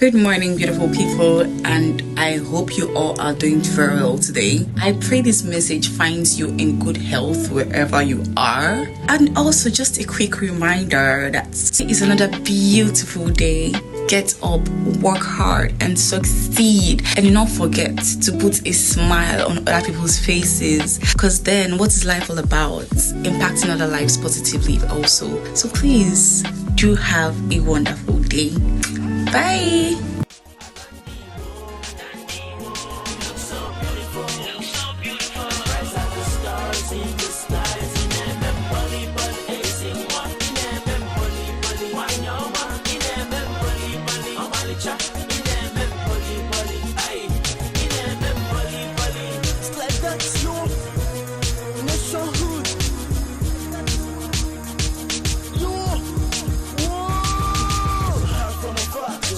Good morning, beautiful people, and I hope you all are doing very well today. I pray this message finds you in good health wherever you are. And also, just a quick reminder that today is another beautiful day. Get up, work hard, and succeed. And do not forget to put a smile on other people's faces, because then what is life all about? Impacting other lives positively also. So please do have a wonderful day. Bye. Cha